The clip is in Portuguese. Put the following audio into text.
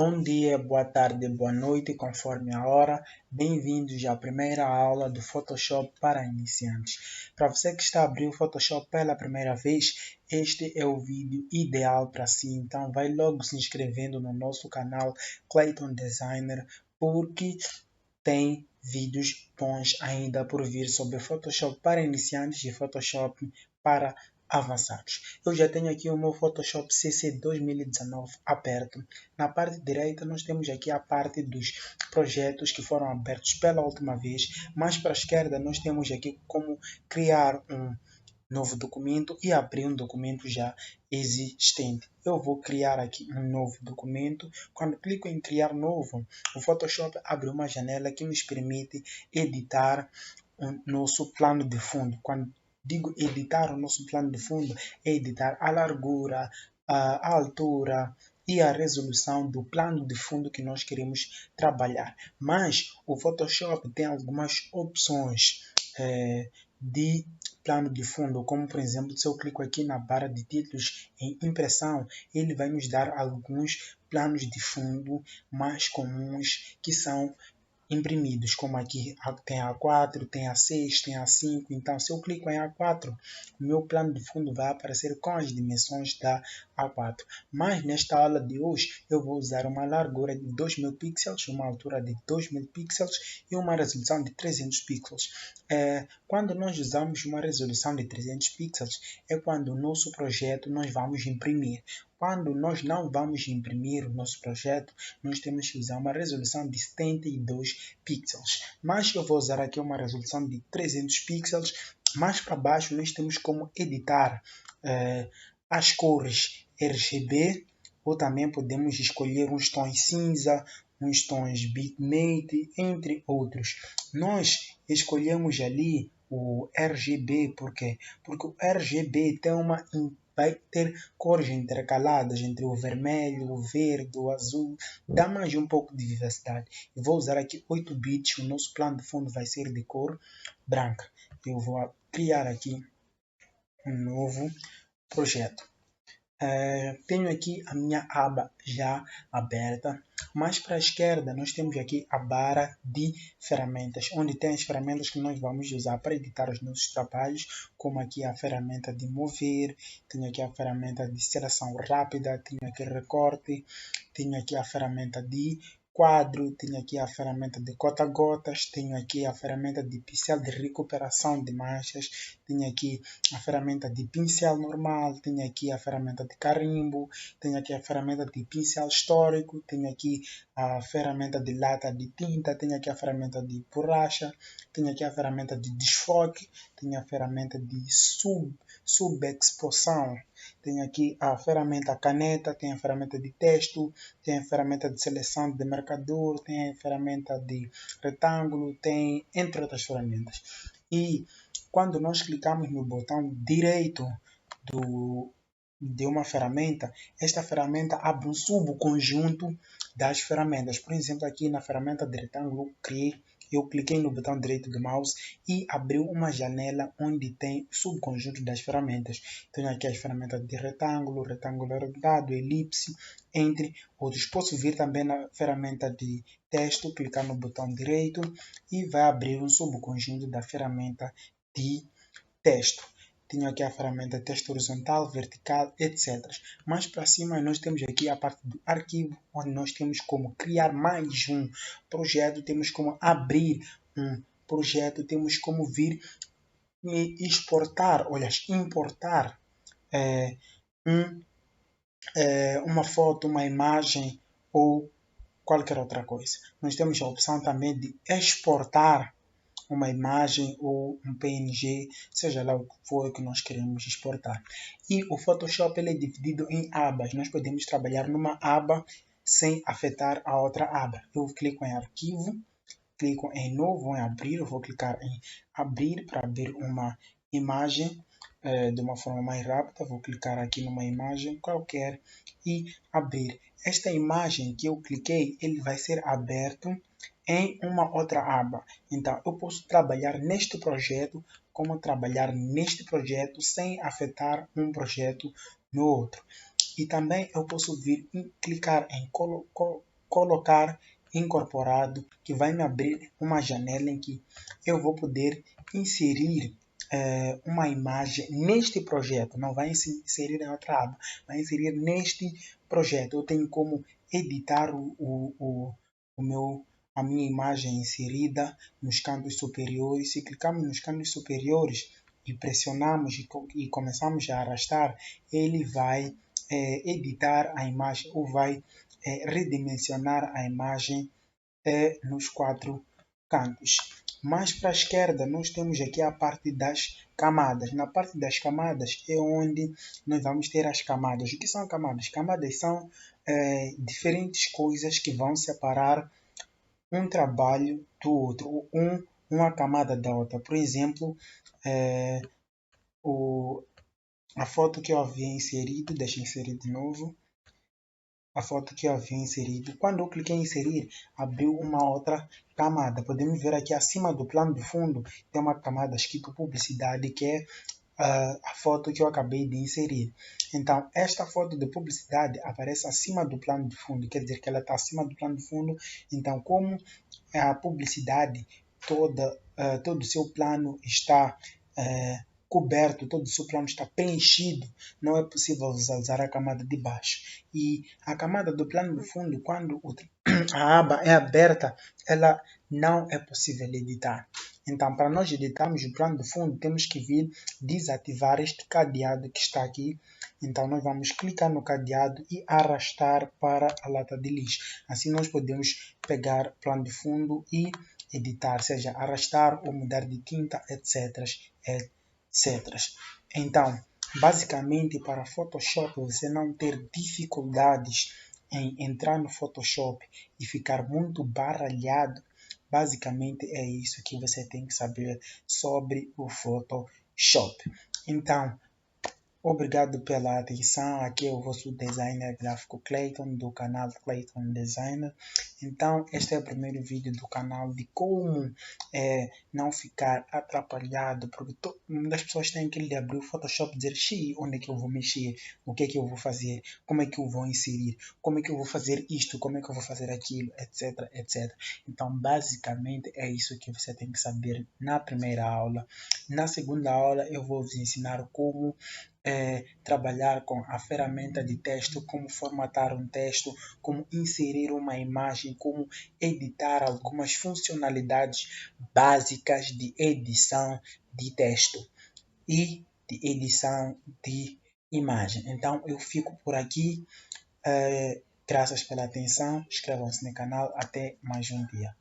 Bom dia, boa tarde, boa noite, conforme a hora. Bem-vindos à primeira aula do Photoshop para iniciantes. Para você que está a abrir o Photoshop pela primeira vez, este é o vídeo ideal para si. Então, vai logo se inscrevendo no nosso canal Clayton Designer, porque tem vídeos bons ainda por vir sobre Photoshop para iniciantes e Photoshop para avançados. Eu já tenho aqui o meu Photoshop CC 2019 aberto. Na parte direita nós temos aqui a parte dos projetos que foram abertos pela última vez, mais para a esquerda nós temos aqui como criar um novo documento e abrir um documento já existente. Eu vou criar aqui um novo documento. Quando clico em criar novo, o Photoshop abre uma janela que nos permite editar o nosso plano de fundo. Quando digo editar o nosso plano de fundo, é editar a largura, a altura e a resolução do plano de fundo que nós queremos trabalhar. Mas o Photoshop tem algumas opções de plano de fundo, como por exemplo, se eu clico aqui na barra de títulos em impressão, ele vai nos dar alguns planos de fundo mais comuns que são imprimidos, como aqui tem A4, tem A6, tem A5. Então, se eu clico em A4, o meu plano de fundo vai aparecer com as dimensões da A4. Mas nesta aula de hoje, eu vou usar uma largura de 2000 pixels, uma altura de 2000 pixels e uma resolução de 300 pixels. Quando nós usamos uma resolução de 300 pixels, é quando o nosso projeto nós vamos imprimir. Quando nós não vamos imprimir o nosso projeto, nós temos que usar uma resolução de 72 pixels. Mas eu vou usar aqui uma resolução de 300 pixels. Mais para baixo nós temos como editar as cores RGB, ou também podemos escolher uns tons cinza, uns tons bitmate, entre outros. Nós escolhemos ali o RGB, por quê? Porque o RGB vai ter cores intercaladas entre o vermelho, o verde, o azul, dá mais um pouco de vivacidade. Eu vou usar aqui 8 bits, o nosso plano de fundo vai ser de cor branca. Eu vou criar aqui um novo projeto. Tenho aqui a minha aba já aberta. Mais para a esquerda nós temos aqui a barra de ferramentas, onde tem as ferramentas que nós vamos usar para editar os nossos trabalhos, como aqui a ferramenta de mover, tenho aqui a ferramenta de seleção rápida, tenho aqui recorte, tenho aqui a ferramenta de quadro, tenho aqui a ferramenta de conta-gotas, tenho aqui a ferramenta de pincel de recuperação de manchas, tenho aqui a ferramenta de pincel normal, tenho aqui a ferramenta de carimbo, tenho aqui a ferramenta de pincel histórico, tenho aqui a ferramenta de lata de tinta, tenho aqui a ferramenta de borracha, tenho aqui a ferramenta de desfoque, tenho a ferramenta de subexposição, tenho aqui a ferramenta caneta, tenho a ferramenta de texto, tem a ferramenta de seleção de marcador, tem a ferramenta de retângulo, tem entre outras ferramentas. E quando nós clicamos no botão direito de uma ferramenta, esta ferramenta abre um subconjunto das ferramentas. Por exemplo, aqui na ferramenta de retângulo, eu cliquei no botão direito do mouse e abriu uma janela onde tem o subconjunto das ferramentas. Tenho aqui as ferramentas de retângulo, retângulo arredondado, elipse, entre outros. Posso vir também na ferramenta de texto, clicar no botão direito e vai abrir um subconjunto da ferramenta de texto. Tenho aqui a ferramenta de texto horizontal, vertical, etc. Mais para cima nós temos aqui a parte do arquivo, onde nós temos como criar mais um projeto, temos como abrir um projeto, temos como vir e importar uma foto, uma imagem ou qualquer outra coisa. Nós temos a opção também de exportar uma imagem ou um PNG, seja lá o que for que nós queremos exportar. E o Photoshop ele é dividido em abas. Nós podemos trabalhar numa aba sem afetar a outra aba. Eu clico em arquivo, clico em novo, em abrir, eu vou clicar em abrir para abrir uma imagem de uma forma mais rápida. Vou clicar aqui numa imagem qualquer e abrir. Esta imagem que eu cliquei, ele vai ser aberto em uma outra aba. Então, eu posso trabalhar neste projeto como trabalhar neste projeto sem afetar um projeto no outro. E também eu posso vir e clicar em colocar incorporado, que vai me abrir uma janela em que eu vou poder inserir uma imagem neste projeto. Não vai inserir em outra aba, vai inserir neste projeto. Eu tenho como editar a minha imagem inserida nos cantos superiores. Se clicarmos nos cantos superiores e pressionamos e começamos a arrastar, ele vai editar a imagem ou vai redimensionar a imagem nos 4 cantos. Mais para a esquerda, nós temos aqui a parte das camadas. Na parte das camadas é onde nós vamos ter as camadas. O que são camadas? Camadas são diferentes coisas que vão separar um trabalho do outro, uma camada da outra. Por exemplo, a foto que eu havia inserido, deixa eu inserir de novo. A foto que eu havia inserido. Quando eu cliquei em inserir, abriu uma outra camada. Podemos ver aqui acima do plano de fundo, tem uma camada escrito publicidade, que é a foto que eu acabei de inserir. Então, esta foto de publicidade aparece acima do plano de fundo, quer dizer que ela está acima do plano de fundo. Então, como a publicidade todo o seu plano está coberto, todo o seu plano está preenchido, não é possível usar a camada de baixo. E a camada do plano de fundo, quando a aba é aberta, ela não é possível editar. Então, para nós editarmos o plano de fundo, temos que vir desativar este cadeado que está aqui. Então, nós vamos clicar no cadeado e arrastar para a lata de lixo. Assim, nós podemos pegar plano de fundo e editar, seja arrastar ou mudar de tinta, etc. Então, basicamente, para Photoshop, você não ter dificuldades em entrar no Photoshop e ficar muito baralhado, basicamente é isso que você tem que saber sobre o Photoshop. Então, obrigado pela atenção. Aqui é o vosso designer gráfico Clayton, do canal Clayton Designer. Então, este é o primeiro vídeo do canal de como não ficar atrapalhado, porque muitas pessoas têm aquele de abrir o Photoshop e dizer: "Xi, onde é que eu vou mexer? O que é que eu vou fazer? Como é que eu vou inserir? Como é que eu vou fazer isto? Como é que eu vou fazer aquilo?", etc, etc. Então, basicamente, é isso que você tem que saber na primeira aula. Na segunda aula, eu vou vos ensinar como trabalhar com a ferramenta de texto, como formatar um texto, como inserir uma imagem, como editar algumas funcionalidades básicas de edição de texto e de edição de imagem. Então, eu fico por aqui. Graças pela atenção. Inscrevam-se no canal. Até mais um dia.